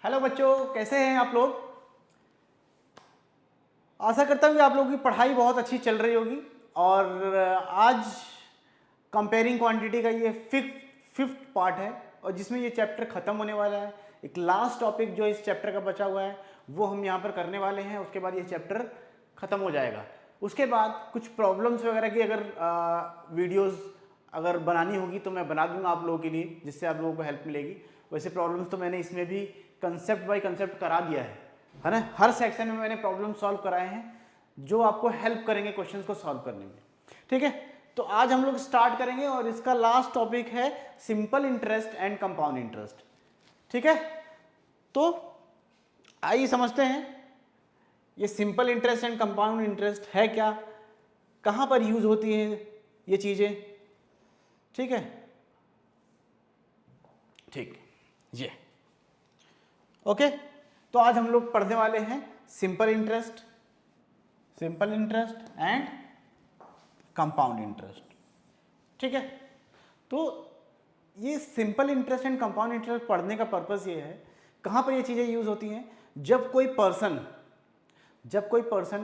Hello बच्चों, कैसे हैं आप लोग। आशा करता हूँ कि आप लोगों की पढ़ाई बहुत अच्छी चल रही होगी। और आज कंपेयरिंग क्वांटिटी का ये फिफ्थ पार्ट है और जिसमें ये चैप्टर ख़त्म होने वाला है। एक लास्ट टॉपिक जो इस चैप्टर का बचा हुआ है वो हम यहाँ पर करने वाले हैं। उसके बाद ये चैप्टर ख़त्म हो जाएगा। उसके बाद कुछ प्रॉब्लम्स वगैरह की अगर वीडियोस अगर बनानी होगी तो मैं बना दूंगा आप लोगों के लिए, जिससे आप लोगों को हेल्प मिलेगी। वैसे प्रॉब्लम्स तो मैंने इसमें भी कंसेप्ट बाय कंसेप्ट करा दिया है ना। हर सेक्शन में मैंने प्रॉब्लम सॉल्व कराए हैं जो आपको हेल्प करेंगे क्वेश्चंस को सॉल्व करने में। ठीक है, तो आज हम लोग स्टार्ट करेंगे और इसका लास्ट टॉपिक है simple interest and compound interest. ठीक है, तो आइए समझते हैं ये simple interest and compound interest है क्या, कहां पर यूज होती है ये चीजें। ठीक है, ठीक, ये ओके। तो आज हम लोग पढ़ने वाले हैं simple interest and compound interest. ठीक है, तो ये simple interest and compound interest पढ़ने का पर्पस ये है, कहां पर ये चीजें यूज होती हैं। जब कोई पर्सन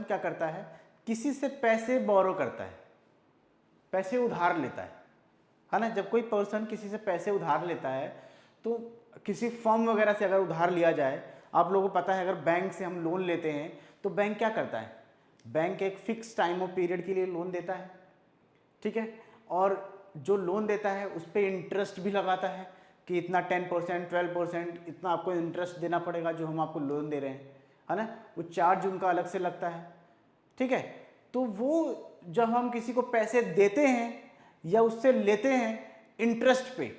क्या करता है, किसी से पैसे बोरो करता है, पैसे उधार लेता है ना। जब कोई पर्सन किसी से पैसे उधार लेता है तो किसी फर्म वगैरह से अगर उधार लिया जाए, आप लोगों को पता है अगर बैंक से हम लोन लेते हैं तो बैंक क्या करता है, बैंक एक फिक्स टाइम ऑफ पीरियड के लिए लोन देता है। ठीक है, और जो लोन देता है उस पर इंटरेस्ट भी लगाता है कि इतना 10% 12% इतना आपको इंटरेस्ट देना पड़ेगा जो हम आपको लोन दे रहे हैं, है ना। वो चार्ज उनका अलग से लगता है। ठीक है, तो वो जब हम किसी को पैसे देते हैं या उससे लेते हैं इंटरेस्ट पे,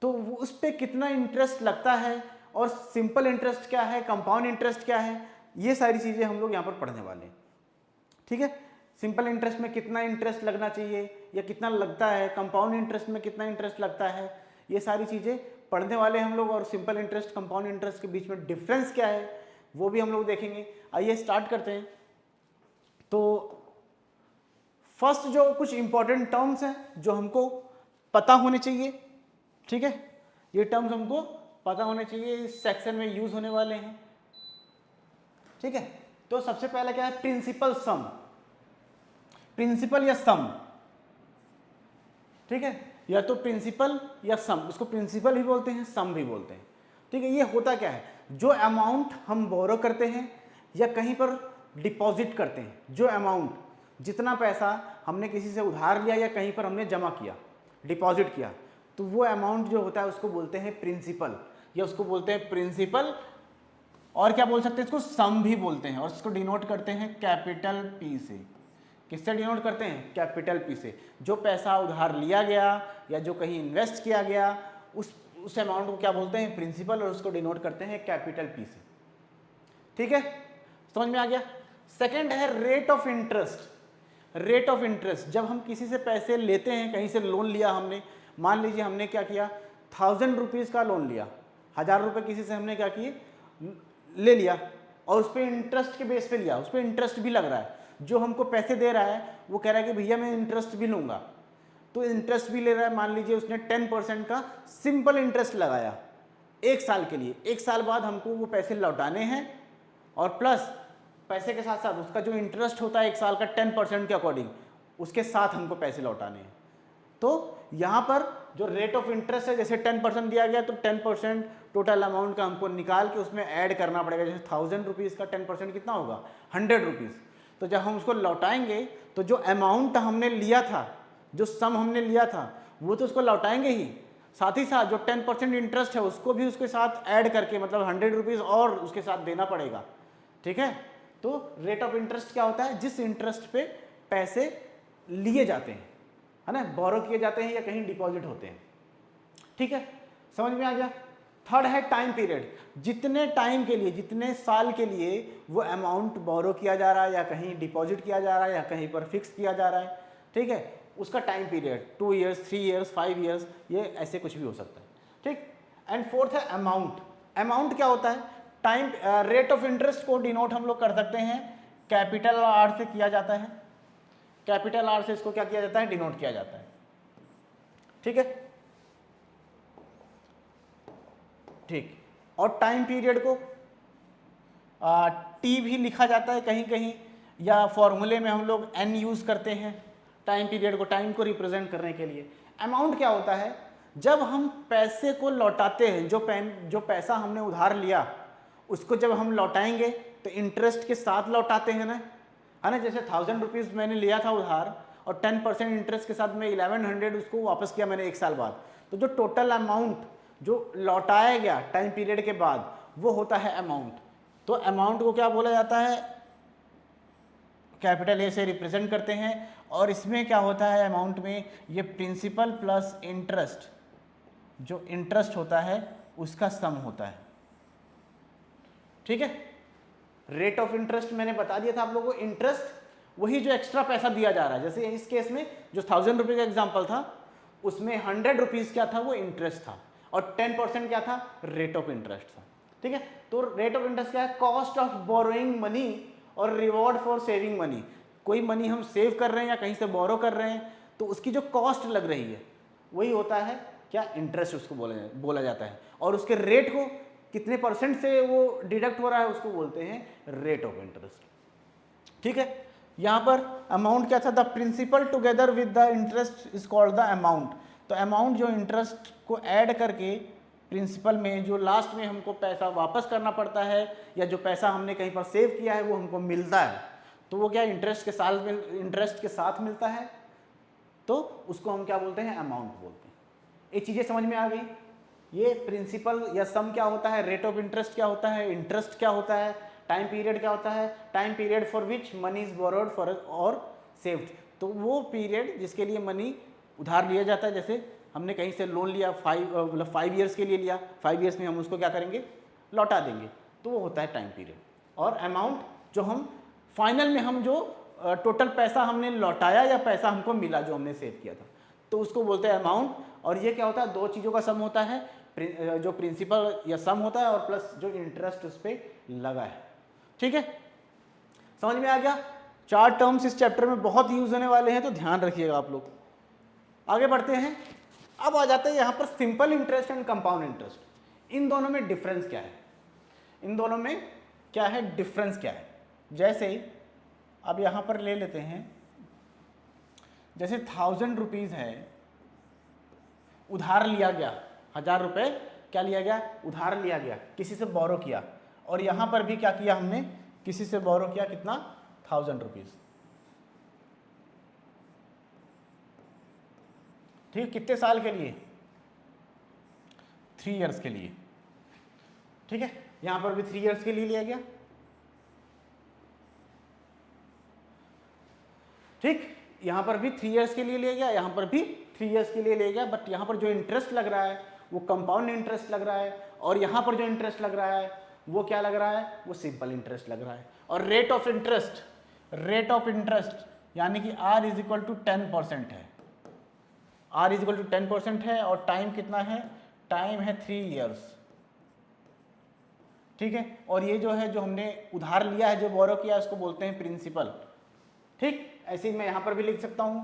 तो वो उस पर कितना इंटरेस्ट लगता है और सिंपल इंटरेस्ट क्या है, कंपाउंड इंटरेस्ट क्या है, ये सारी चीज़ें हम लोग यहाँ पर पढ़ने वाले हैं। ठीक है, सिंपल इंटरेस्ट में कितना इंटरेस्ट लगना चाहिए या कितना लगता है, कंपाउंड इंटरेस्ट में कितना इंटरेस्ट लगता है, ये सारी चीज़ें पढ़ने वाले हम लोग। और सिंपल इंटरेस्ट कंपाउंड इंटरेस्ट के बीच में डिफरेंस क्या है वो भी हम लोग देखेंगे। आइए स्टार्ट करते हैं। तो फर्स्ट जो कुछ इंपॉर्टेंट टर्म्स हैं जो हमको पता होने चाहिए। ठीक है, ये टर्म्स हमको पता होने चाहिए, इस सेक्शन में यूज होने वाले हैं। ठीक है, तो सबसे पहला क्या है, प्रिंसिपल सम, प्रिंसिपल या सम। ठीक है, या तो प्रिंसिपल या सम, इसको प्रिंसिपल भी बोलते हैं सम भी बोलते हैं। ठीक है, ये होता क्या है, जो अमाउंट हम बोरो करते हैं या कहीं पर डिपॉजिट करते हैं, जो अमाउंट जितना पैसा हमने किसी से उधार लिया या कहीं पर हमने जमा किया, डिपॉजिट किया, तो वो अमाउंट जो होता है उसको बोलते हैं प्रिंसिपल या उसको बोलते हैं प्रिंसिपल। और क्या बोल सकते हैं, इसको सम भी बोलते हैं और इसको डिनोट करते हैं कैपिटल पी से। किससे डिनोट करते हैं, कैपिटल पी से। जो पैसा उधार लिया गया या जो कहीं इन्वेस्ट किया गया उस अमाउंट को क्या बोलते हैं, प्रिंसिपल, और उसको डिनोट करते हैं कैपिटल पी से। ठीक है, समझ में आ गया। सेकंड है rate of interest. Rate of interest, जब हम किसी से पैसे लेते हैं, कहीं से लोन लिया हमने, मान लीजिए हमने क्या किया, 1000 रुपीज़ का लोन लिया, 1000 रुपये किसी से हमने क्या किए, ले लिया, और उस पर इंटरेस्ट के बेस पे लिया, उस पर इंटरेस्ट भी लग रहा है। जो हमको पैसे दे रहा है वो कह रहा है कि भैया मैं इंटरेस्ट भी लूँगा, तो इंटरेस्ट भी ले रहा है। मान लीजिए उसने 10% का सिंपल इंटरेस्ट लगाया 1 साल के लिए, 1 साल बाद हमको वो पैसे लौटाने हैं, और प्लस पैसे के साथ साथ उसका जो इंटरेस्ट होता है 1 साल का 10% के अकॉर्डिंग, उसके साथ हमको पैसे लौटाने हैं। तो यहाँ पर जो रेट ऑफ इंटरेस्ट है, जैसे 10% दिया गया तो 10% टोटल अमाउंट का हमको निकाल के उसमें ऐड करना पड़ेगा। जैसे 1000 रुपीज़ का 10% कितना होगा, 100 रुपीज़। तो जब हम उसको लौटाएंगे तो जो अमाउंट हमने लिया था, जो सम हमने लिया था, वो तो उसको लौटाएंगे ही, साथ ही साथ जो 10% इंटरेस्ट है उसको भी उसके साथ ऐड करके, मतलब 100 रुपीज़ और उसके साथ देना पड़ेगा। ठीक है, तो रेट ऑफ इंटरेस्ट क्या होता है, जिस इंटरेस्ट पे पैसे लिए जाते हैं, है ना, बोरो किए जाते हैं या कहीं डिपॉजिट होते हैं। ठीक है, समझ में आ गया। थर्ड है टाइम पीरियड, जितने टाइम के लिए, जितने साल के लिए वो अमाउंट बोरो किया जा रहा है या कहीं डिपॉजिट किया जा रहा है या कहीं पर फिक्स किया जा रहा है। ठीक है, उसका time period 2 years, 3 years, 5 years, ये ऐसे कुछ भी हो सकता है। ठीक, एंड फोर्थ है अमाउंट। अमाउंट क्या होता है, टाइम रेट ऑफ इंटरेस्ट को डिनोट हम लोग कर सकते हैं कैपिटल आर से किया जाता है, कैपिटल आर से इसको क्या किया जाता है, डिनोट किया जाता है। ठीक है, ठीक, और टाइम पीरियड को टी भी लिखा जाता है कहीं कहीं, या फॉर्मूले में हम लोग एन यूज़ करते हैं टाइम पीरियड को, टाइम को रिप्रेजेंट करने के लिए। अमाउंट क्या होता है, जब हम पैसे को लौटाते हैं, जो पैसा हमने उधार लिया उसको जब हम लौटाएंगे तो इंटरेस्ट के साथ लौटाते हैं ना, है ना। जैसे 1000 रुपीज़ मैंने लिया था उधार और 10% इंटरेस्ट के साथ में 1100 उसको वापस किया मैंने 1 साल बाद, तो जो टोटल अमाउंट जो लौटाया गया टाइम पीरियड के बाद वो होता है अमाउंट। तो अमाउंट को क्या बोला जाता है, कैपिटल ए से रिप्रेजेंट करते हैं। और इसमें क्या होता है अमाउंट में, ये प्रिंसिपल प्लस इंटरेस्ट, जो इंटरेस्ट होता है उसका सम होता है, ठीक है। रेट ऑफ इंटरेस्ट मैंने बता दिया था आप लोगों को, इंटरेस्ट वही जो एक्स्ट्रा पैसा दिया जा रहा है। जैसे इस केस में जो 1000 रुपये का एग्जाम्पल था उसमें 100 रुपीज़ क्या था, वो इंटरेस्ट था, और 10% क्या था, रेट ऑफ इंटरेस्ट था, ठीक है। तो रेट ऑफ इंटरेस्ट क्या है, कॉस्ट ऑफ बोरोइंग मनी और रिवॉर्ड फॉर सेविंग मनी। कोई मनी हम सेव कर रहे हैं या कहीं से बोरो कर रहे हैं तो उसकी जो कॉस्ट लग रही है वही होता है क्या, इंटरेस्ट उसको बोला जाता है। और उसके रेट को कितने परसेंट से वो डिडक्ट हो रहा है उसको बोलते हैं रेट ऑफ इंटरेस्ट, ठीक है। यहाँ पर अमाउंट क्या था, the principal together with the interest is called the amount. तो अमाउंट जो इंटरेस्ट को ऐड करके प्रिंसिपल में जो लास्ट में हमको पैसा वापस करना पड़ता है या जो पैसा हमने कहीं पर सेव किया है वो हमको मिलता है, तो वो क्या इंटरेस्ट के साथ मिलता है, तो उसको हम क्या बोलते हैं, अमाउंट बोलते हैं। ये चीज़ें समझ में आ गई। ये प्रिंसिपल या सम क्या होता है, रेट ऑफ इंटरेस्ट क्या होता है, इंटरेस्ट क्या होता है, टाइम पीरियड क्या होता है, time period for which money is borrowed for और सेव्ड। तो वो पीरियड जिसके लिए मनी उधार लिया जाता है, जैसे हमने कहीं से लोन लिया 5 ईयर्स के लिए लिया, 5 ईयर्स में हम उसको क्या करेंगे, लौटा देंगे, तो वो होता है टाइम पीरियड। और अमाउंट जो हम फाइनल में हम जो टोटल पैसा हमने लौटाया या पैसा हमको मिला जो हमने सेव किया था, तो उसको बोलते हैं अमाउंट। और ये क्या होता है, दो चीज़ों का सम होता है, जो प्रिंसिपल या सम होता है और प्लस जो इंटरेस्ट उस पर लगा है, ठीक है। समझ में आ गया। 4 टर्म्स इस चैप्टर में बहुत यूज होने वाले हैं, तो ध्यान रखिएगा आप लोग। आगे बढ़ते हैं। अब आ जाते हैं यहाँ पर simple interest and compound interest. इन दोनों में डिफरेंस क्या है, इन दोनों में क्या है, डिफरेंस क्या है। जैसे अब यहाँ पर ले लेते हैं, जैसे 1000 रुपीज़ है, उधार लिया गया, 1000 रुपये क्या लिया गया, उधार लिया गया, किसी से बोरो किया। और यहाँ पर भी क्या किया हमने, किसी से बोरो किया, कितना, 1000 रुपीज़, ठीक। कितने साल के लिए, 3 ईयर्स के लिए, ठीक है। यहाँ पर भी 3 ईयर्स के लिए लिया गया, ठीक। यहाँ पर भी 3 ईयर्स के लिए लिया गया, यहाँ पर भी 3 ईयर्स के लिए लिया गया। बट यहाँ पर जो इंटरेस्ट लग रहा है वो कंपाउंड इंटरेस्ट लग रहा है, और यहाँ पर जो इंटरेस्ट लग रहा है वो क्या लग रहा है, वो सिंपल इंटरेस्ट लग रहा है। और रेट ऑफ इंटरेस्ट यानी कि R इज इक्वल टू 10% है, R इज इक्वल टू 10% है। और टाइम कितना है, टाइम है 3 ईयर्स, ठीक है। और ये जो है, जो हमने उधार लिया है, जो बोरो किया है, उसको बोलते हैं प्रिंसिपल, ठीक। ऐसे ही मैं यहाँ पर भी लिख सकता हूँ,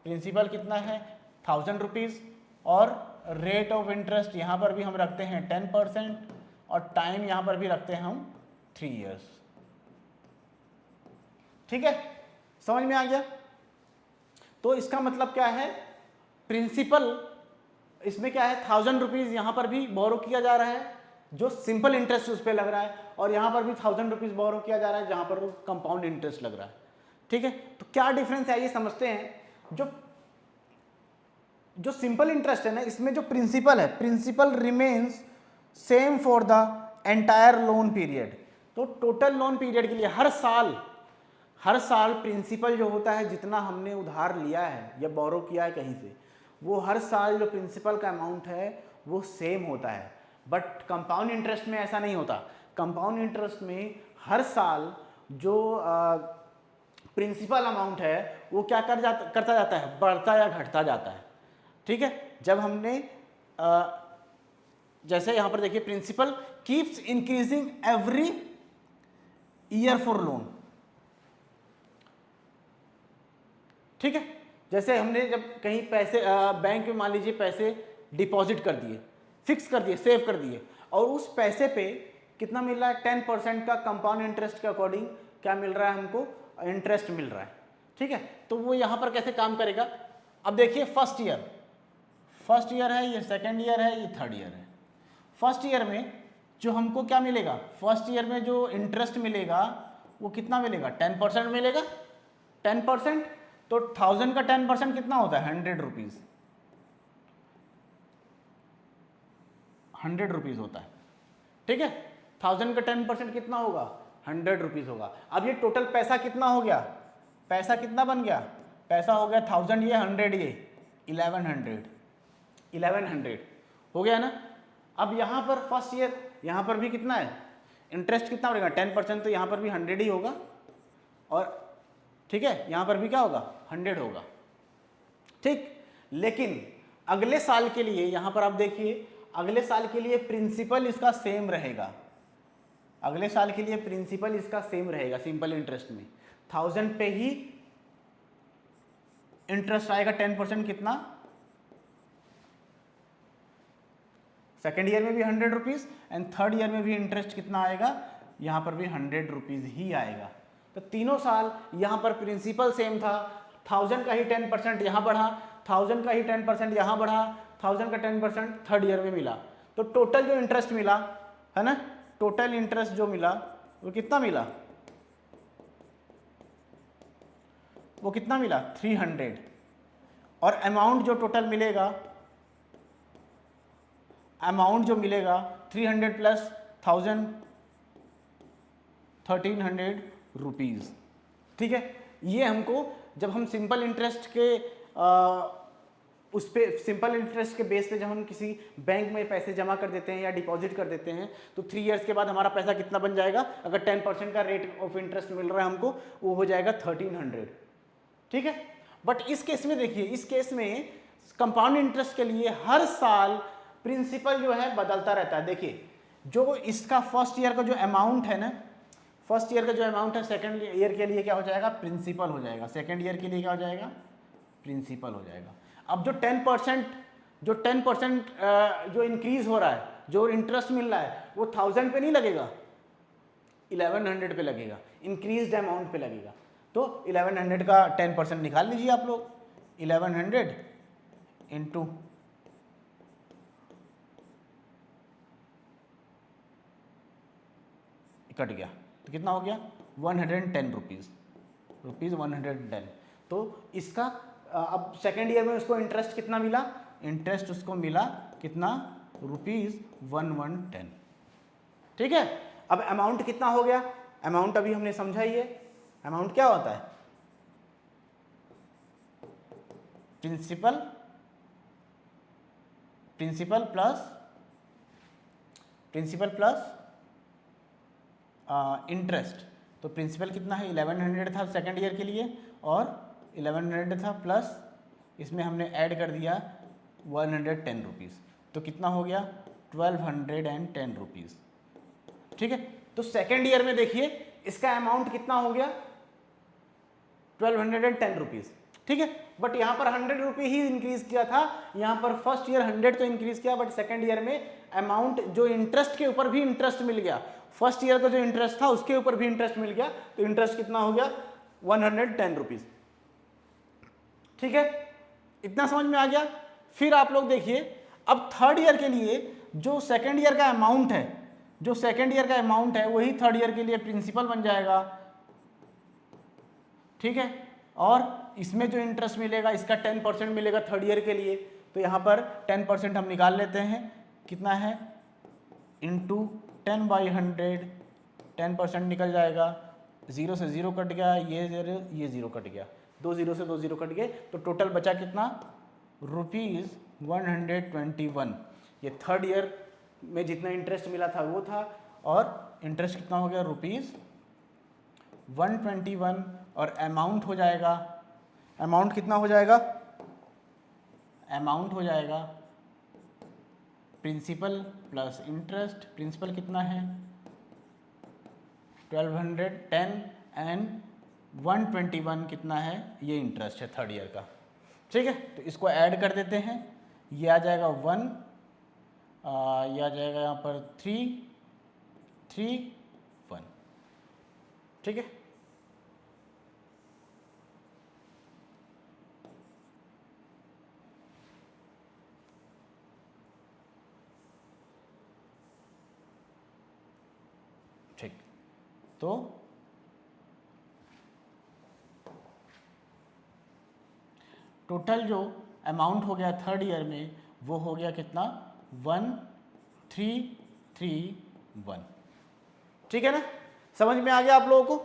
प्रिंसिपल कितना है, 1000 रुपीज़, और रेट ऑफ इंटरेस्ट यहाँ पर भी हम रखते हैं 10%, और टाइम यहाँ पर भी रखते हैं हम 3 ईयर्स, ठीक है। समझ में आ गया। तो इसका मतलब क्या है, प्रिंसिपल इसमें क्या है, 1000 रुपीज़ यहाँ पर भी बोरो किया जा रहा है, जो सिंपल इंटरेस्ट उस पर लग रहा है, और यहाँ पर भी 1000 रुपीज़ बोरो किया जा रहा है, जहाँ पर वो कंपाउंड इंटरेस्ट लग रहा है, ठीक है। तो क्या डिफरेंस है ये समझते हैं। जो सिंपल इंटरेस्ट है ना, इसमें जो प्रिंसिपल है, principal remains same for the entire loan period. तो टोटल लोन पीरियड के लिए हर साल प्रिंसिपल जो होता है, जितना हमने उधार लिया है या बोरो किया है कहीं से, वो हर साल जो प्रिंसिपल का अमाउंट है वो सेम होता है। बट कंपाउंड इंटरेस्ट में ऐसा नहीं होता। कंपाउंड इंटरेस्ट में हर साल जो प्रिंसिपल अमाउंट है वो क्या करता जाता है, बढ़ता या घटता जाता है, ठीक है। जब हमने जैसे यहाँ पर देखिए, principal keeps increasing every year for loan, ठीक है। जैसे हमने जब कहीं पैसे बैंक में मान लीजिए पैसे डिपॉजिट कर दिए, फिक्स कर दिए, सेव कर दिए, और उस पैसे पे कितना मिल रहा है, 10% का कंपाउंड इंटरेस्ट के अकॉर्डिंग क्या मिल रहा है हमको, इंटरेस्ट मिल रहा है। ठीक है, तो वो यहाँ पर कैसे काम करेगा, अब देखिए फर्स्ट ईयर है, ये सेकेंड ईयर है, ये थर्ड ईयर है। फर्स्ट ईयर में जो हमको क्या मिलेगा, फर्स्ट ईयर में जो इंटरेस्ट मिलेगा वो कितना मिलेगा, 10% मिलेगा। 10%, तो 1000 का 10% कितना होता है, 100 रुपीज़, 100 रुपीज़ होता है। ठीक है, 1000 का 10% कितना होगा, 100 रुपीज़ होगा। अब ये टोटल पैसा कितना हो गया, पैसा कितना बन गया, पैसा हो गया 1000, ये 100, ये 1100 हो गया ना। अब यहाँ पर फर्स्ट ईयर, यहाँ पर भी कितना है, इंटरेस्ट कितना बढ़ेगा, 10%, तो यहाँ पर भी 100 ही होगा, और ठीक है यहाँ पर भी क्या होगा, 100 होगा। ठीक, लेकिन अगले साल के लिए यहाँ पर आप देखिए, अगले साल के लिए प्रिंसिपल इसका सेम रहेगा, अगले साल के लिए प्रिंसिपल इसका सेम रहेगा सिंपल इंटरेस्ट में, 1000 पे ही इंटरेस्ट आएगा, 10% कितना, सेकेंड ईयर में भी 100 रुपीज़, एंड थर्ड ईयर में भी इंटरेस्ट कितना आएगा, यहाँ पर भी 100 रुपीज़ ही आएगा। तो तीनों साल यहाँ पर प्रिंसिपल सेम था, 1000 का ही 10% यहाँ बढ़ा, 1000 का ही 10% यहाँ बढ़ा, 1000 का 10% थर्ड ईयर में मिला। तो टोटल जो इंटरेस्ट मिला है ना, टोटल इंटरेस्ट जो मिला वो कितना मिला, वो कितना मिला, 300, और अमाउंट जो टोटल मिलेगा, अमाउंट जो मिलेगा 300 प्लस 1000, 1300 रुपीज़। ठीक है, ये हमको जब हम सिंपल इंटरेस्ट के उस पे सिंपल इंटरेस्ट के बेस पे जब हम किसी बैंक में पैसे जमा कर देते हैं या डिपॉजिट कर देते हैं, तो 3 इयर्स के बाद हमारा पैसा कितना बन जाएगा, अगर 10% का रेट ऑफ इंटरेस्ट मिल रहा है हमको, वो हो जाएगा 1300। ठीक है, बट इस केस में देखिए, इस केस में कंपाउंड इंटरेस्ट के लिए हर साल प्रिंसिपल जो है बदलता रहता है। देखिए, जो इसका फर्स्ट ईयर का जो अमाउंट है ना, फर्स्ट ईयर का जो अमाउंट है, सेकेंड ईयर के लिए क्या हो जाएगा, प्रिंसिपल हो जाएगा, सेकेंड ईयर के लिए क्या हो जाएगा, प्रिंसिपल हो जाएगा। अब जो 10% जो इंक्रीज हो रहा है, जो इंटरेस्ट मिल रहा है, वो 1000 पे नहीं लगेगा, 1100 पे लगेगा, इंक्रीज्ड अमाउंट पे लगेगा। तो 1100 का 10% निकाल लीजिए आप लोग, 1100 इंटू कट गया तो कितना हो गया, 110 रुपीज़, 110। तो इसका अब सेकेंड ईयर में उसको इंटरेस्ट कितना मिला, इंटरेस्ट उसको मिला कितना, ₹1110। ठीक है, अब अमाउंट कितना हो गया, अमाउंट अभी हमने समझा ही है, अमाउंट क्या होता है, प्रिंसिपल प्लस इंटरेस्ट। तो प्रिंसिपल कितना है, 1100 था सेकेंड ईयर के लिए, और 1100 था प्लस इसमें हमने ऐड कर दिया 110 रुपीज़, तो कितना हो गया, 1210 रुपीज़। ठीक है, तो सेकेंड ईयर में देखिए इसका अमाउंट कितना हो गया, 1210 रुपीज़। ठीक है, बट यहाँ पर 100 रुपये ही इंक्रीज किया था, यहाँ पर फर्स्ट ईयर 100 तो इंक्रीज किया, बट सेकेंड ईयर में अमाउंट जो इंटरेस्ट के ऊपर भी इंटरेस्ट मिल गया, फर्स्ट ईयर का जो इंटरेस्ट था उसके ऊपर भी इंटरेस्ट मिल गया, तो इंटरेस्ट कितना हो गया, 110 रुपीज़। ठीक है, इतना समझ में आ गया। फिर आप लोग देखिए, अब थर्ड ईयर के लिए जो सेकेंड ईयर का अमाउंट है, जो सेकेंड ईयर का अमाउंट है वही थर्ड ईयर के लिए प्रिंसिपल बन जाएगा। ठीक है, और इसमें जो इंटरेस्ट मिलेगा इसका 10% मिलेगा थर्ड ईयर के लिए, तो यहाँ पर 10% हम निकाल लेते हैं, कितना है, इंटू 10/100, 10% निकल जाएगा, 0 से 0 कट गया, ये 0 कट गया, 2 0 से 2 0 कट गए, तो टोटल बचा कितना, ₹121। ये थर्ड ईयर में जितना इंटरेस्ट मिला था वो था, और इंटरेस्ट कितना हो गया, ₹121, और अमाउंट हो जाएगा, अमाउंट कितना हो जाएगा, अमाउंट हो जाएगा प्रिंसिपल प्लस इंटरेस्ट, प्रिंसिपल कितना है 1210, एंड 121 कितना है, ये इंटरेस्ट है थर्ड ईयर का। ठीक है, तो इसको ऐड कर देते हैं, ये आ जाएगा 1 ये आ जाएगा यहाँ पर 3 3 1, ठीक है। ठीक, तो टोटल जो अमाउंट हो गया थर्ड ईयर में वो हो गया कितना 1331, ठीक है ना, समझ में आ गया आप लोगों को।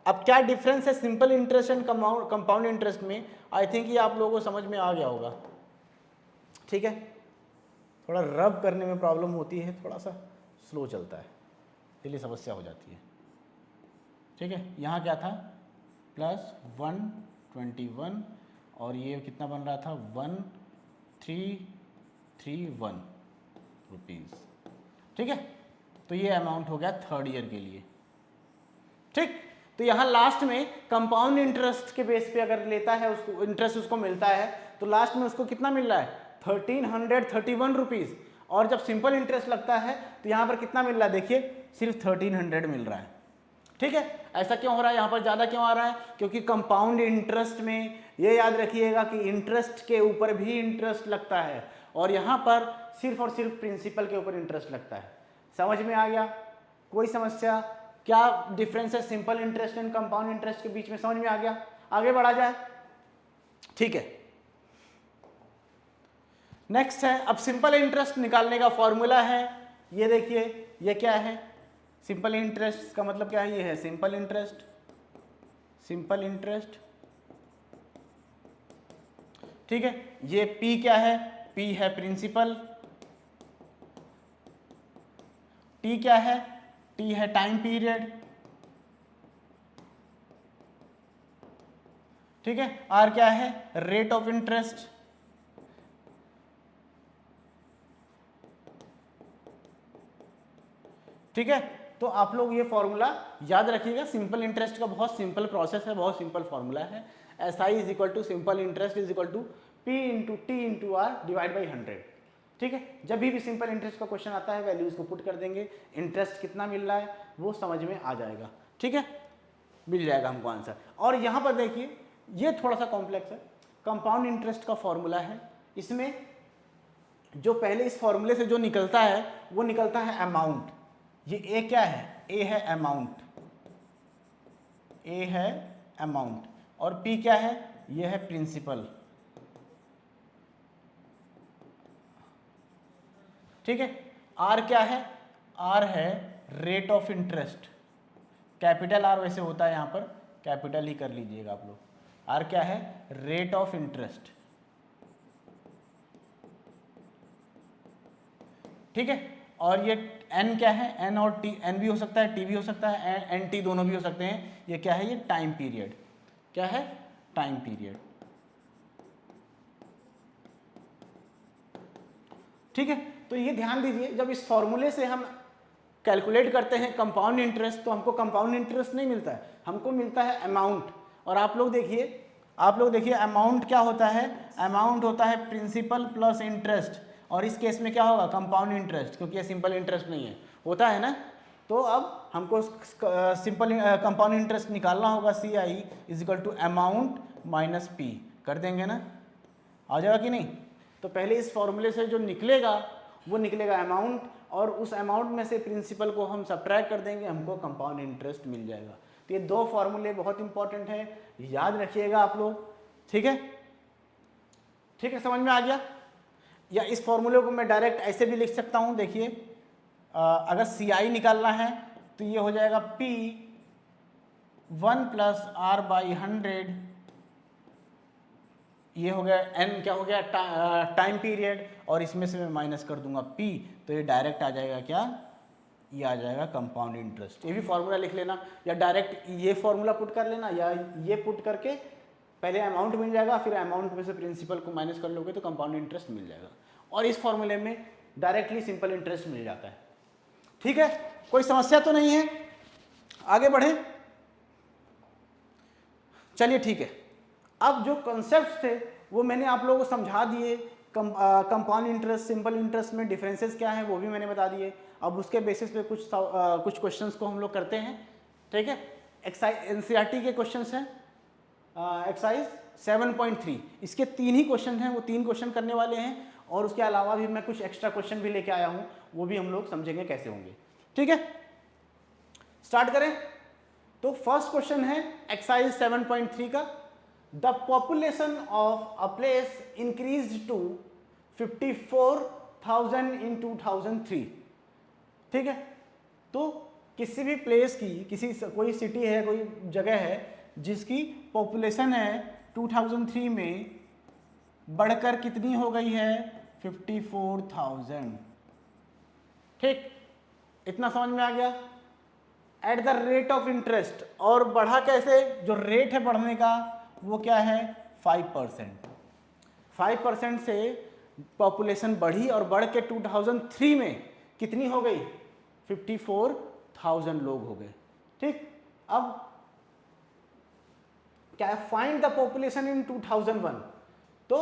अब क्या डिफरेंस है simple interest and compound interest में, आई थिंक ये आप लोगों को समझ में आ गया होगा, ठीक है। थोड़ा रब करने में प्रॉब्लम होती है, थोड़ा सा स्लो चलता है, इसलिए समस्या हो जाती है, ठीक है। यहाँ क्या था +121 और ये कितना बन रहा था 1331 रुपीज़, ठीक है। तो ये अमाउंट हो गया थर्ड ईयर के लिए, ठीक। तो यहाँ लास्ट में कंपाउंड इंटरेस्ट के बेस पे अगर लेता है उसको इंटरेस्ट उसको मिलता है तो लास्ट में उसको कितना मिल रहा है 1331 रुपीज़, और जब सिंपल इंटरेस्ट लगता है तो यहाँ पर कितना मिल रहा है देखिए सिर्फ 1300 मिल रहा है, ठीक है। ऐसा क्यों हो रहा है, यहाँ पर ज़्यादा क्यों आ रहा है, क्योंकि कंपाउंड इंटरेस्ट में ये याद रखिएगा कि इंटरेस्ट के ऊपर भी इंटरेस्ट लगता है और यहाँ पर सिर्फ और सिर्फ प्रिंसिपल के ऊपर इंटरेस्ट लगता है। समझ में आ गया, कोई समस्या, क्या डिफरेंस है simple interest and compound interest के बीच में, समझ में आ गया, आगे बढ़ा जाए, ठीक है। नेक्स्ट है, अब सिंपल इंटरेस्ट निकालने का फॉर्मूला है, ये देखिए ये क्या है, सिंपल इंटरेस्ट का मतलब क्या है, ये है सिंपल इंटरेस्ट, सिंपल इंटरेस्ट, ठीक है। ये P क्या है, P है प्रिंसिपल, T क्या है, T है टाइम पीरियड, ठीक है। R क्या है, रेट ऑफ इंटरेस्ट, ठीक है। तो आप लोग ये फॉर्मूला याद रखिएगा, सिंपल इंटरेस्ट का बहुत सिंपल प्रोसेस है, बहुत सिंपल फॉर्मूला है, SI is equal to simple interest is equal to P into T into R divide by 100, ठीक है। जब भी सिंपल इंटरेस्ट का क्वेश्चन आता है वैल्यूज को पुट कर देंगे, इंटरेस्ट कितना मिल रहा है वो समझ में आ जाएगा, ठीक है, मिल जाएगा हमको आंसर। और यहाँ पर देखिए ये थोड़ा सा कॉम्प्लेक्स है, कंपाउंड इंटरेस्ट का फॉर्मूला है, इसमें जो पहले इस फॉर्मूले से जो निकलता है वो निकलता है अमाउंट, ये ए क्या है, ए है अमाउंट, ए है अमाउंट, और पी क्या है, ये है प्रिंसिपल, ठीक है। आर क्या है, आर है rate of interest, capital R वैसे होता है यहाँ पर कैपिटल ही कर लीजिएगा आप लोग, आर क्या है रेट ऑफ इंटरेस्ट, ठीक है। और ये एन क्या है, एन और टी, एन भी हो सकता है टी भी हो सकता है, एन टी दोनों भी हो सकते हैं। ये क्या है, ये टाइम पीरियड, क्या है टाइम पीरियड, ठीक है। तो ये ध्यान दीजिए जब इस फॉर्मूले से हम कैलकुलेट करते हैं कंपाउंड इंटरेस्ट तो हमको कंपाउंड इंटरेस्ट नहीं मिलता है, हमको मिलता है अमाउंट। और आप लोग देखिए अमाउंट क्या होता है, अमाउंट होता है प्रिंसिपल प्लस इंटरेस्ट, और इस केस में क्या होगा कंपाउंड इंटरेस्ट, क्योंकि ये सिंपल इंटरेस्ट नहीं है, होता है ना। तो अब हमको सिंपल कंपाउंड इंटरेस्ट निकालना होगा, CI is equal to amount minus P कर देंगे ना, आ जाएगा कि नहीं। तो पहले इस फॉर्मूले से जो निकलेगा वो निकलेगा अमाउंट, और उस अमाउंट में से प्रिंसिपल को हम सब्ट्रैक्ट कर देंगे, हमको कंपाउंड इंटरेस्ट मिल जाएगा। तो ये दो फॉर्मूले बहुत इंपॉर्टेंट है, याद रखिएगा आप लोग, ठीक है, ठीक है, समझ में आ गया। या इस फॉर्मूले को मैं डायरेक्ट ऐसे भी लिख सकता हूँ, देखिए अगर CI निकालना है तो ये हो जाएगा P 1 प्लस R बाई 100, ये हो गया N क्या हो गया टाइम पीरियड, और इसमें से मैं माइनस कर दूंगा P, तो ये डायरेक्ट आ जाएगा क्या, ये आ जाएगा कंपाउंड इंटरेस्ट। ये भी फॉर्मूला लिख लेना, या डायरेक्ट ये फॉर्मूला पुट कर लेना, या ये पुट करके पहले अमाउंट मिल जाएगा, फिर अमाउंट में से प्रिंसिपल को माइनस कर लोगे तो कंपाउंड इंटरेस्ट मिल जाएगा, और इस फॉर्मूले में डायरेक्टली सिंपल इंटरेस्ट मिल जाता है, ठीक है। कोई समस्या तो नहीं है, आगे बढ़े, चलिए ठीक है। अब जो कॉन्सेप्ट थे वो मैंने आप लोगों को समझा दिए। कंपाउंड इंटरेस्ट, सिंपल इंटरेस्ट में डिफरेंसेस क्या हैं वो भी मैंने बता दिए। अब उसके बेसिस पे कुछ क्वेश्चंस को हम लोग करते हैं, ठीक है। एक्सरसाइज एनसीईआरटी के क्वेश्चंस हैं, एक्सरसाइज 7.3, इसके 3 ही क्वेश्चन हैं, वो 3 क्वेश्चन करने वाले हैं, और उसके अलावा भी मैं कुछ एक्स्ट्रा क्वेश्चन भी लेके आया हूँ, वो भी हम लोग समझेंगे कैसे होंगे, ठीक है। स्टार्ट करें। तो फर्स्ट क्वेश्चन है एक्सरसाइज 7.3 का, the population of a place increased to 54,000 in 2003, ठीक है। तो किसी भी प्लेस की, कोई सिटी है, कोई जगह है जिसकी पॉपुलेशन है 2003 में बढ़कर कितनी हो गई है, 54,000, ठीक। इतना समझ में आ गया। At the rate of interest, और बढ़ा कैसे, जो रेट है बढ़ने का वो क्या है, 5%। 5% से पॉपुलेशन बढ़ी और बढ़ के 2003 में कितनी हो गई, 54,000 लोग हो गए, ठीक। अब क्या है, फाइंड द पॉपुलेशन इन 2001, तो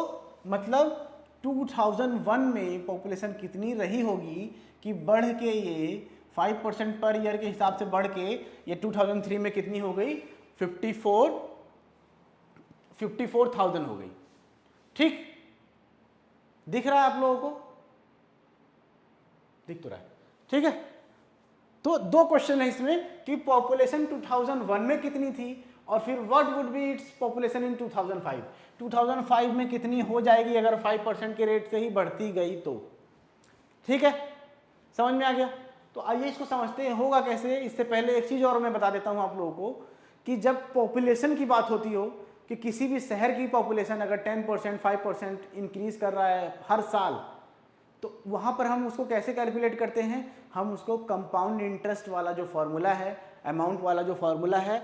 मतलब 2001 में पॉपुलेशन कितनी रही होगी कि बढ़ के ये 5% पर ईयर के हिसाब से बढ़ के ये 2003 में कितनी हो गई, 54,000 हो गई, ठीक। दिख रहा है आप लोगों को, दिख तो रहा है, ठीक है। तो 2 क्वेश्चन है इसमें कि पॉपुलेशन 2001 में कितनी थी, और फिर what would be its population in 2005, 2005 में कितनी हो जाएगी अगर 5% के रेट से ही बढ़ती गई तो, ठीक है। समझ में आ गया। तो आइए इसको समझते हैं होगा कैसे। इससे पहले एक चीज़ और मैं बता देता हूं आप लोगों को कि जब पॉपुलेशन की बात होती हो कि किसी भी शहर की पॉपुलेशन अगर 10%, 5% इंक्रीज कर रहा है हर साल, तो वहाँ पर हम उसको कैसे कैलकुलेट करते हैं, हम उसको कंपाउंड इंटरेस्ट वाला जो फॉर्मूला है, अमाउंट वाला जो फॉर्मूला है,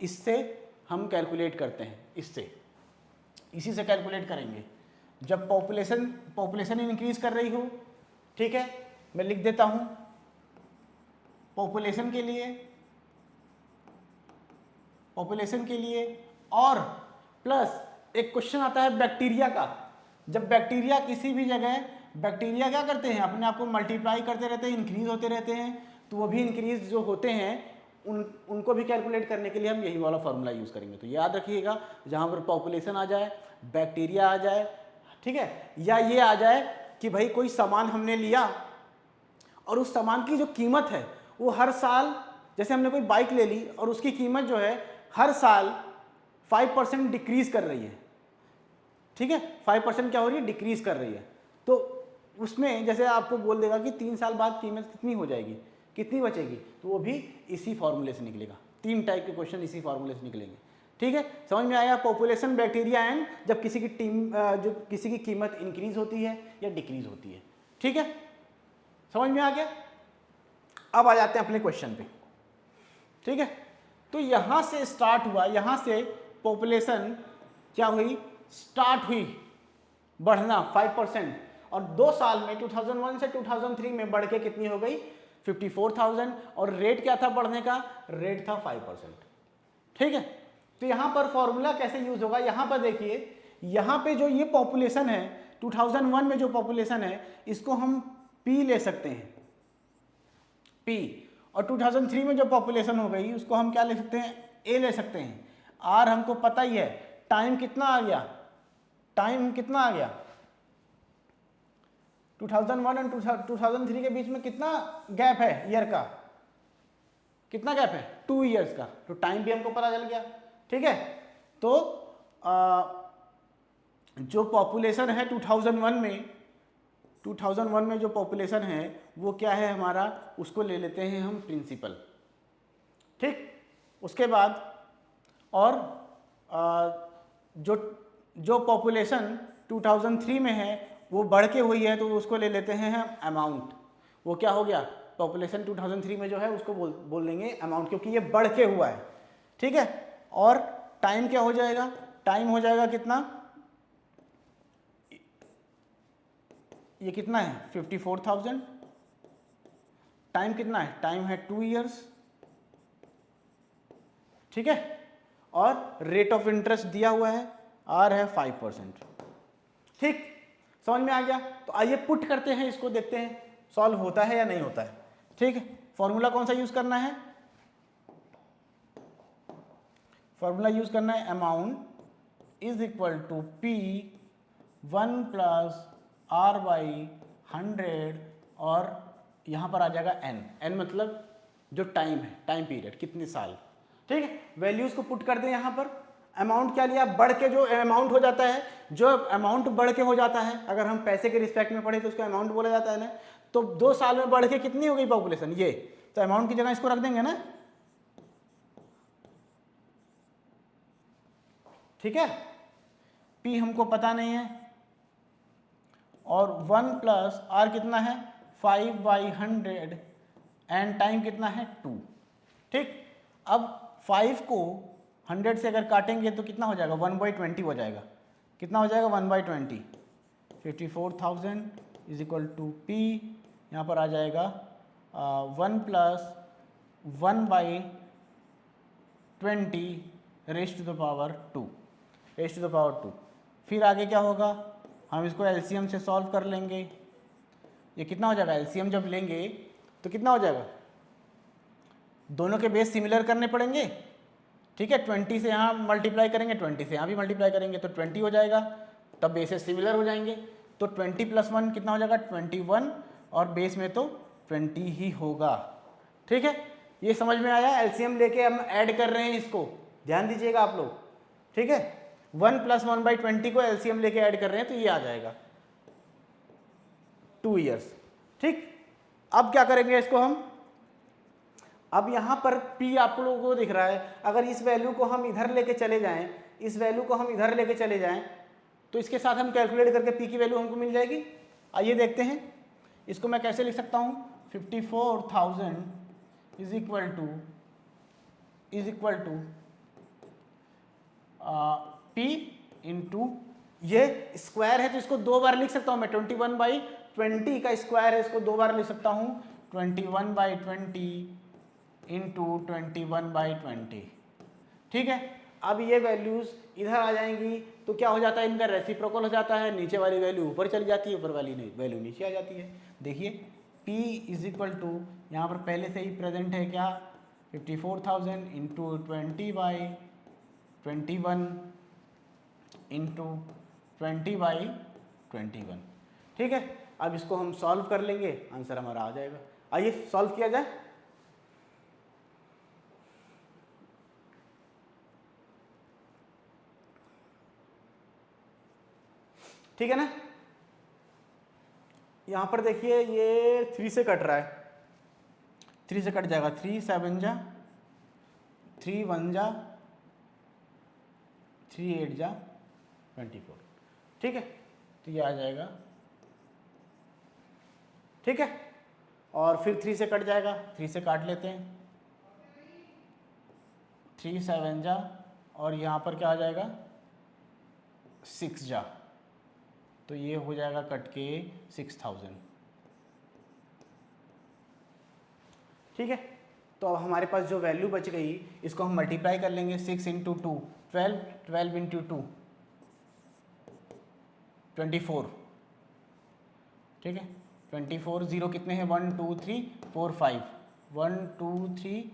इससे हम कैलकुलेट करते हैं, इसी से कैलकुलेट करेंगे जब पॉपुलेशन इंक्रीज कर रही हो, ठीक है। मैं लिख देता हूं पॉपुलेशन के लिए और प्लस एक क्वेश्चन आता है बैक्टीरिया का। जब बैक्टीरिया किसी भी जगह, बैक्टीरिया क्या करते हैं, अपने आप को मल्टीप्लाई करते रहते हैं, इंक्रीज होते रहते हैं, तो वो भी इंक्रीज जो होते हैं उनको भी कैलकुलेट करने के लिए हम यही वाला फॉर्मूला यूज़ करेंगे। तो याद रखिएगा, जहाँ पर पॉपुलेशन आ जाए, बैक्टीरिया आ जाए, ठीक है, या ये आ जाए कि भाई कोई सामान हमने लिया और उस सामान की जो कीमत है वो हर साल, जैसे हमने कोई बाइक ले ली और उसकी कीमत जो है हर साल 5% डिक्रीज कर रही है, ठीक है, 5% क्या हो रही है, डिक्रीज कर रही है। तो उसमें जैसे आपको बोल देगा कि 3 साल बाद कीमत कितनी हो जाएगी, कितनी बचेगी, तो वो भी इसी फॉर्मूले से निकलेगा। 3 टाइप के क्वेश्चन इसी फॉर्मूले से निकलेंगे, ठीक है। समझ में आया। पॉपुलेशन, बैक्टीरिया एंड जब किसी की कीमत इंक्रीज होती है या डिक्रीज होती है, ठीक है, समझ में आ गया। अब आ जाते हैं अपने क्वेश्चन पे, ठीक है। तो यहां से स्टार्ट हुआ, यहां से पॉपुलेशन क्या हुई, स्टार्ट हुई बढ़ना 5%, और 2 साल में 2001 से 2003 में बढ़ के कितनी हो गई, 54,000, और रेट क्या था बढ़ने का, रेट था 5%, ठीक है। तो यहां पर फॉर्मूला कैसे यूज होगा, यहां पर देखिए, यहां पे जो ये पॉपुलेशन है 2001 में जो पॉपुलेशन है इसको हम P ले सकते हैं, P, और 2003 में जो पॉपुलेशन हो गई उसको हम क्या ले सकते हैं, A ले सकते हैं। R हमको पता ही है, टाइम कितना आ गया, 2001 और 2003 के बीच में कितना गैप है ईयर का, कितना गैप है, 2 ईयर्स का, तो टाइम भी हमको पता चल गया, ठीक है। तो जो पॉपुलेशन है 2001 में जो पॉपुलेशन है वो क्या है हमारा, उसको ले लेते हैं हम प्रिंसिपल, ठीक। उसके बाद और जो पॉपुलेशन 2003 में है वो बढ़ के हुई है तो उसको ले लेते हैं हम अमाउंट। वो क्या हो गया, पॉपुलेशन 2003 में जो है उसको बोल देंगे अमाउंट, क्योंकि ये बढ़ के हुआ है, ठीक है। और टाइम क्या हो जाएगा, टाइम हो जाएगा कितना, ये कितना है 54,000, टाइम कितना है, टाइम है 2 ईयर्स, ठीक है। और रेट ऑफ इंटरेस्ट दिया हुआ है, R है 5%, ठीक, समझ में आ गया। तो आइए पुट करते हैं इसको, देखते हैं सॉल्व होता है या नहीं होता है। ठीक है, फॉर्मूला कौन सा यूज करना है, फॉर्मूला यूज करना है amount is equal to P 1 plus R by 100 और यहाँ पर आ जाएगा एन, एन मतलब जो टाइम है, टाइम पीरियड कितने साल। ठीक है, वैल्यूज को पुट कर दें यहाँ पर। अमाउंट क्या लिया, बढ़ के जो अमाउंट हो जाता है, जो अमाउंट बढ़ के हो जाता है, अगर हम पैसे के रिस्पेक्ट में पढ़े तो उसको अमाउंट बोला जाता है ना। तो 2 साल में बढ़ के कितनी हो गई पॉपुलेशन, ये, तो अमाउंट की जगह इसको रख देंगे ना। ठीक है, पी हमको पता नहीं है और 1 प्लस आर कितना है 5/100 एंड टाइम कितना है 2। ठीक, अब 5 को 100 से अगर काटेंगे तो कितना हो जाएगा 1/20 हो जाएगा, कितना हो जाएगा 1/20, 54,000 इज इक्वल टू पी, यहाँ पर आ जाएगा 1 plus 1/20 raise to the power 2, raise to the power 2। फिर आगे क्या होगा, हम इसको एलसीएम से सॉल्व कर लेंगे। ये कितना हो जाएगा, एलसीएम जब लेंगे तो कितना हो जाएगा, दोनों के बेस सिमिलर करने पड़ेंगे। ठीक है, 20 से यहाँ मल्टीप्लाई करेंगे, 20 से यहाँ भी मल्टीप्लाई करेंगे तो 20 हो जाएगा, तब बेसेस सिमिलर हो जाएंगे। तो 20 + 1 कितना हो जाएगा 21 और बेस में तो 20 ही होगा। ठीक है, ये समझ में आया। एलसीएम लेके हम ऐड कर रहे हैं इसको, ध्यान दीजिएगा आप लोग। ठीक है, 1 + 1/20 को एलसीएम लेके ऐड कर रहे हैं तो ये आ जाएगा 2 ईयर्स। ठीक, अब क्या करेंगे इसको हम, अब यहाँ पर P आप लोगों को दिख रहा है, अगर इस वैल्यू को हम इधर लेके चले जाएं, इस वैल्यू को हम इधर लेके चले जाएं तो इसके साथ हम कैलकुलेट करके P की वैल्यू हमको मिल जाएगी। आइए देखते हैं इसको मैं कैसे लिख सकता हूँ। 54,000 is equal to P into, ये स्क्वायर है तो इसको 2 बार लिख सकता हूँ मैं, 21/20 का स्क्वायर है, इसको 2 बार लिख सकता हूँ, 21/20 इंटू 21/20। ठीक है, अब ये वैल्यूज इधर आ जाएंगी तो क्या हो जाता है, इनका रेसिप्रोकल हो जाता है, नीचे वाली वैल्यू ऊपर चली जाती है, ऊपर वाली वैल्यू नीचे आ जाती है। देखिए P इज इक्वल टू, यहाँ पर पहले से ही प्रेजेंट है क्या, 54,000 इंटू 20/21 इंटू 20/21। ठीक है, अब इसको हम सॉल्व कर लेंगे, आंसर हमारा आ जाएगा। आइए सॉल्व किया जाए। ठीक है ना, यहाँ पर देखिए ये 3 से कट रहा है, 3 से कट जाएगा, 3 7 जा, 3 1 जा, 3 8 जा 24। ठीक है, तो ये आ जाएगा। ठीक है, और फिर 3 से कट जाएगा, 3 से काट लेते हैं, 3 7 जा और यहाँ पर क्या आ जाएगा 6 जा, तो ये हो जाएगा कट के 6,000। ठीक है, तो अब हमारे पास जो वैल्यू बच गई इसको हम मल्टीप्लाई कर लेंगे, 6 इंटू 2 12, 12 इंटू 2 24। ठीक है, 24 0 कितने हैं 1 2 3 4 5, 1 2 3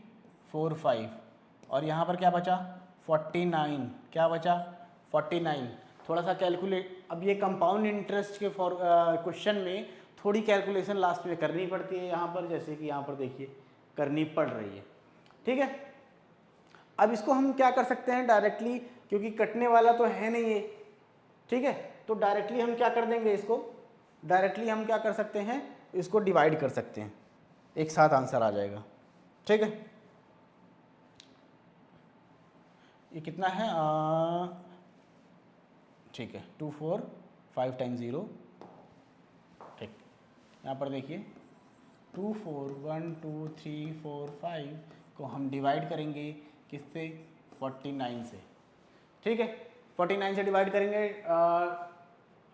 4 5 और यहाँ पर क्या बचा 49, क्या बचा 49। थोड़ा सा कैलकुलेट, अब ये कंपाउंड इंटरेस्ट के क्वेश्चन में थोड़ी कैलकुलेशन लास्ट में करनी पड़ती है यहाँ पर, जैसे कि यहाँ पर देखिए करनी पड़ रही है। ठीक है, अब इसको हम क्या कर सकते हैं डायरेक्टली, क्योंकि कटने वाला तो है नहीं ये। ठीक है, तो डायरेक्टली हम क्या कर देंगे, इसको डायरेक्टली हम क्या कर सकते हैं, इसको डिवाइड कर सकते हैं, एक साथ आंसर आ जाएगा। ठीक है, ये कितना है ठीक है 2 4 5 टाइम्स 0। ठीक, यहाँ पर देखिए 2 4 1 2 3 4 5 को हम डिवाइड करेंगे किससे 49 से। ठीक है, 49 से डिवाइड करेंगे,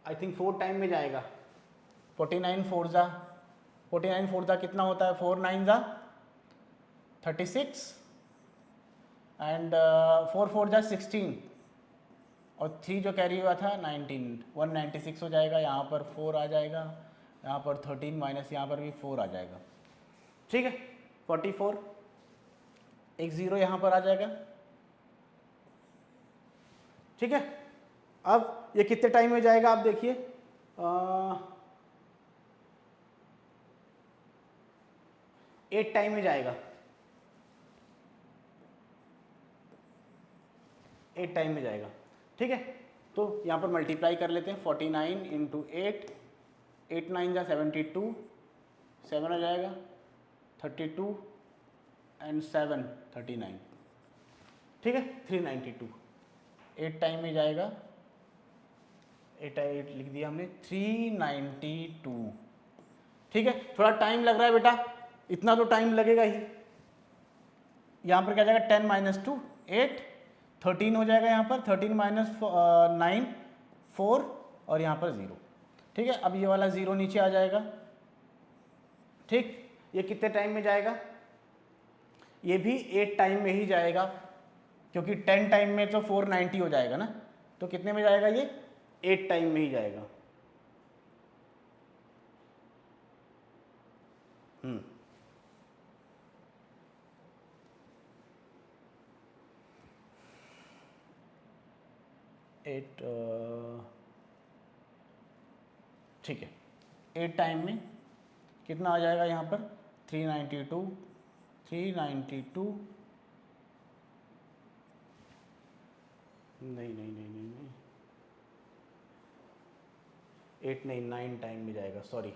आई थिंक 4 टाइम में जाएगा, 49 4 जा, 49 4 जा कितना होता है 4 9 जा 36 एंड 4 4 जा 16 और 3 जो कैरी हुआ था 19, 196 हो जाएगा, यहाँ पर 4 आ जाएगा, यहाँ पर 13 माइनस यहाँ पर भी 4 आ जाएगा, ठीक है 44, एक 0 यहाँ पर आ जाएगा, ठीक है। अब ये कितने टाइम में जाएगा आप देखिए, 8 टाइम में जाएगा, 8 टाइम में जाएगा, ठीक है। तो यहाँ पर मल्टीप्लाई कर लेते हैं, 49 इंटू 8, 8 9 जा 72, 7 आ जाएगा, 32 एंड 7 39, ठीक है 392, 8 टाइम में जाएगा, 8 लिख दिया हमने, 392, ठीक है। थोड़ा टाइम लग रहा है बेटा, इतना तो टाइम लगेगा ही। यहाँ पर क्या जाएगा 10 माइनस 2 8, 13 हो जाएगा, यहाँ पर 13 माइनस 9 4 और यहाँ पर 0, ठीक है। अब ये वाला 0 नीचे आ जाएगा, ठीक। ये कितने टाइम में जाएगा, ये भी 8 टाइम में ही जाएगा, क्योंकि 10 टाइम में तो 490 हो जाएगा ना, तो कितने में जाएगा ये 8 टाइम में ही जाएगा। 8, ठीक है 8 टाइम में कितना आ जाएगा यहाँ पर 392, 392, नहीं 8 नहीं 9 टाइम में जाएगा, सॉरी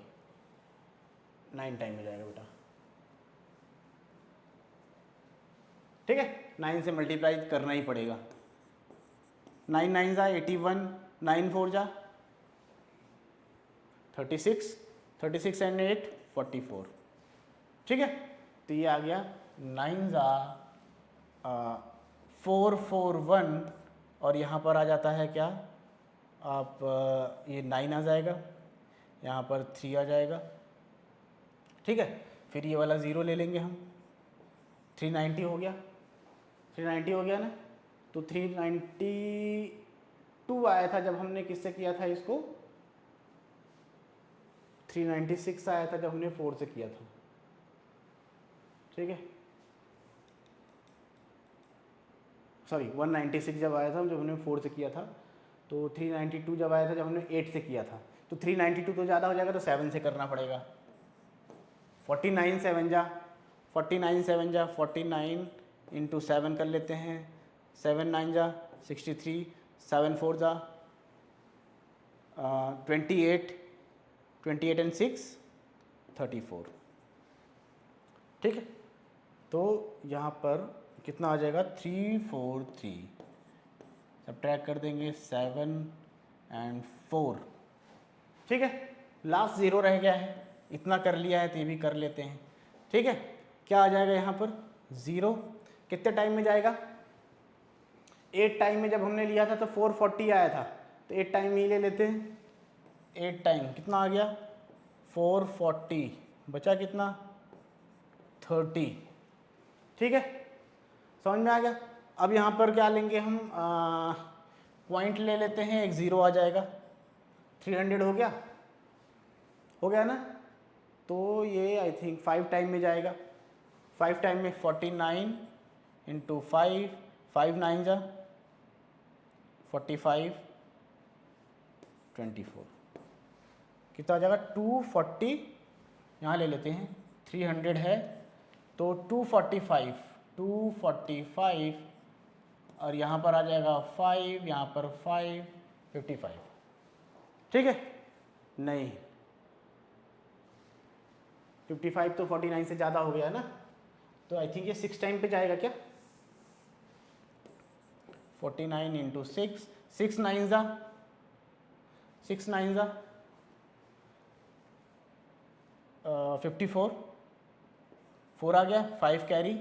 9 टाइम में जाएगा बेटा, ठीक है 9 से मल्टीप्लाई करना ही पड़ेगा, 9 9 जा 81, 9 4 जा 36, 36 एंड 8 44, ठीक है। तो ये आ गया 9 जा 441 और यहाँ पर आ जाता है क्या, आप ये 9 आ जाएगा, यहाँ पर 3 आ जाएगा, ठीक है। फिर ये वाला 0 ले लेंगे हम, 390 हो गया, 390 हो गया ना, तो 392 आया था जब हमने किससे किया था इसको, 396 आया था जब हमने 4 से किया था, ठीक है सॉरी 196 जब आया था जब हमने 4 से किया था, तो 392 जब आया था जब हमने 8 से किया था, तो 392 तो ज़्यादा हो जाएगा, तो 7 से करना पड़ेगा, 49 7 जा 49 7 जा 49 इंटू 7 कर लेते हैं, 7 9 जा 63, 7 4 जा 28, 28 एंड 6 34, ठीक है। तो यहाँ पर कितना आ जाएगा 343, सब्ट्रैक्ट कर देंगे 7 एंड 4, ठीक है। लास्ट 0 रह गया है, इतना कर लिया है तो ये भी कर लेते हैं, ठीक है। क्या आ जाएगा यहाँ पर 0, कितने टाइम में जाएगा 8 टाइम में, जब हमने लिया था तो 440 आया था, तो 8 टाइम ही ले लेते हैं, 8 टाइम कितना आ गया 440, बचा कितना 30, ठीक है समझ में आ गया। अब यहाँ पर क्या लेंगे हम, पॉइंट ले लेते हैं, एक 0 आ जाएगा, 300 हो गया ना, तो ये आई थिंक 5 टाइम में जाएगा, 5 टाइम में 49 इंटू 5, 5 9 जा 45, 24, कितना आ जाएगा 240, यहाँ ले लेते हैं 300 है तो 245 और यहाँ पर आ जाएगा 5, यहाँ पर 5, 55, ठीक है। नहीं 55 तो 49 से ज़्यादा हो गया है ना, तो आई थिंक ये 6 टाइम पे जाएगा क्या, 49 इंटू 6, 6 9 जा 54, 4 आ गया, 5 कैरी,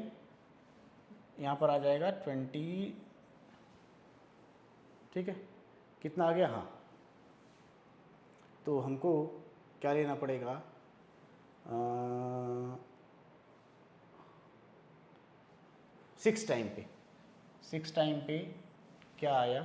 यहाँ पर आ जाएगा 20, ठीक है कितना आ गया, हाँ तो हमको क्या लेना पड़ेगा, 6 टाइम पे, 6 टाइम पे क्या आया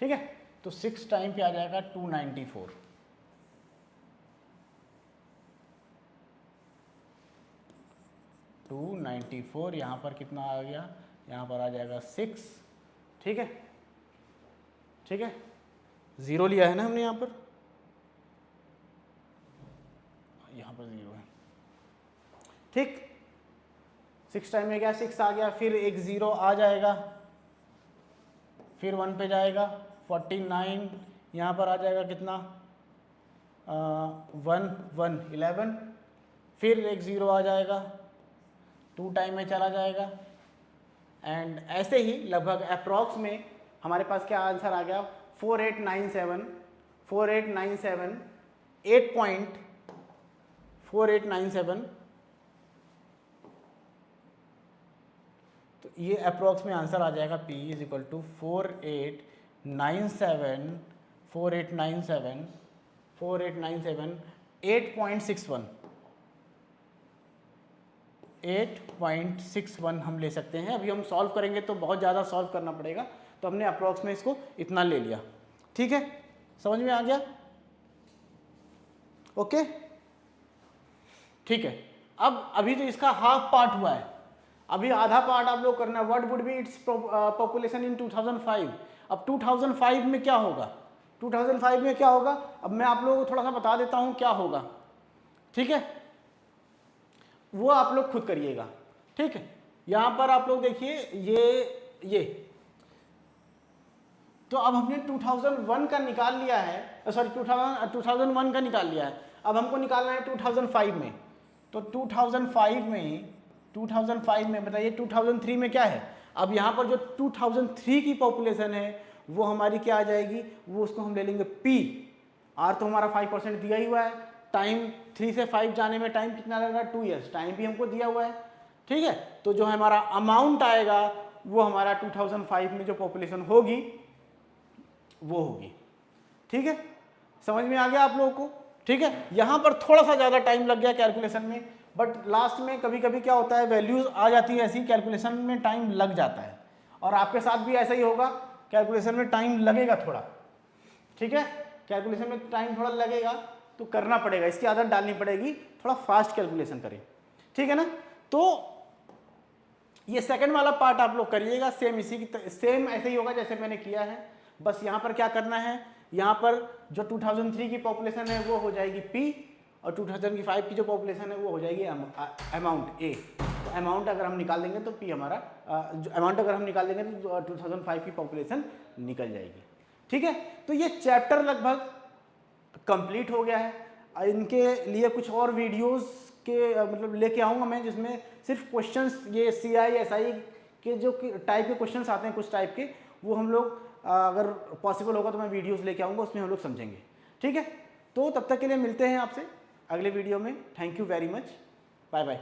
ठीक है, तो 6 टाइम पे आ जाएगा 294। यहाँ पर कितना आ गया, यहाँ पर आ जाएगा 6। ठीक है, ठीक है, 0 लिया है ना हमने यहाँ पर 0 है। ठीक, 6 टाइम में गया 6 आ गया, फिर एक 0 आ जाएगा, फिर 1 पे जाएगा 49, यहाँ पर आ जाएगा कितना 1 1 11, फिर एक 0 आ जाएगा, 2 टाइम में चला जाएगा, एंड ऐसे ही लगभग अप्रॉक्स में हमारे पास क्या आंसर आ गया 4897 8.4897। तो ये अप्रॉक्स में आंसर आ जाएगा P इज इक्वल टू 4897 8.61 हम ले सकते हैं। अभी हम सॉल्व करेंगे तो बहुत ज़्यादा सॉल्व करना पड़ेगा, तो हमने अप्रॉक्स में इसको इतना ले लिया। ठीक है, समझ में आ गया? ओके, ठीक है। अब अभी तो इसका हाफ पार्ट हुआ है, अभी आधा पार्ट आप लोग करना है। What would be its population in 2005। अब 2005 में क्या होगा, 2005 में क्या होगा, अब मैं आप लोगों को थोड़ा सा बता देता हूं क्या होगा। ठीक है, वो आप लोग खुद करिएगा। ठीक है, यहां पर आप लोग देखिए ये तो अब हमने 2001 का निकाल लिया है, सॉरी 2001 का निकाल लिया है। अब हमको निकालना है 2005 में। तो 2005 में बताइए 2003 में क्या है। अब यहाँ पर जो 2003 की पॉपुलेशन है वो हमारी क्या आ जाएगी, वो उसको हम ले लेंगे P। R तो हमारा 5% दिया ही हुआ है, टाइम 3 से 5 जाने में टाइम कितना लगेगा 2 ईयर्स, टाइम भी हमको दिया हुआ है। ठीक है, तो जो हमारा अमाउंट आएगा वो हमारा 2005 में जो पॉपुलेशन होगी वो होगी। ठीक है, समझ में आ गया आप लोगों को? ठीक है, यहां पर थोड़ा सा ज़्यादा टाइम लग गया कैलकुलेशन में, बट लास्ट में कभी कभी क्या होता है वैल्यूज आ जाती है ऐसी, कैलकुलेशन में टाइम लग जाता है, और आपके साथ भी ऐसा ही होगा, कैलकुलेशन में टाइम लगेगा थोड़ा। ठीक है, कैलकुलेशन में टाइम थोड़ा लगेगा तो करना पड़ेगा, इसकी आदत डालनी पड़ेगी, थोड़ा फास्ट कैलकुलेशन करें। ठीक है ना, तो ये सेकंड वाला पार्ट आप लोग करिएगा, सेम सेम ऐसे ही होगा जैसे मैंने किया है। बस यहाँ पर क्या करना है, यहाँ पर जो 2003 की पॉपुलेशन है वो हो जाएगी P, और 2005 की जो पॉपुलेशन है वो हो जाएगी अमाउंट A। तो अमाउंट अगर हम निकाल देंगे तो P हमारा अमाउंट अगर हम निकाल देंगे तो 2005 की पॉपुलेशन निकल जाएगी। ठीक है, तो ये चैप्टर लगभग कंप्लीट हो गया है। इनके लिए कुछ और वीडियोस के मतलब लेके आऊँगा मैं, जिसमें सिर्फ क्वेश्चंस ये CI SI के जो टाइप के क्वेश्चंस आते हैं कुछ टाइप के, वो हम लोग अगर पॉसिबल होगा तो मैं वीडियोस लेके आऊँगा, उसमें हम लोग समझेंगे। ठीक है, तो तब तक के लिए मिलते हैं आपसे अगले वीडियो में। Thank you very much, bye bye.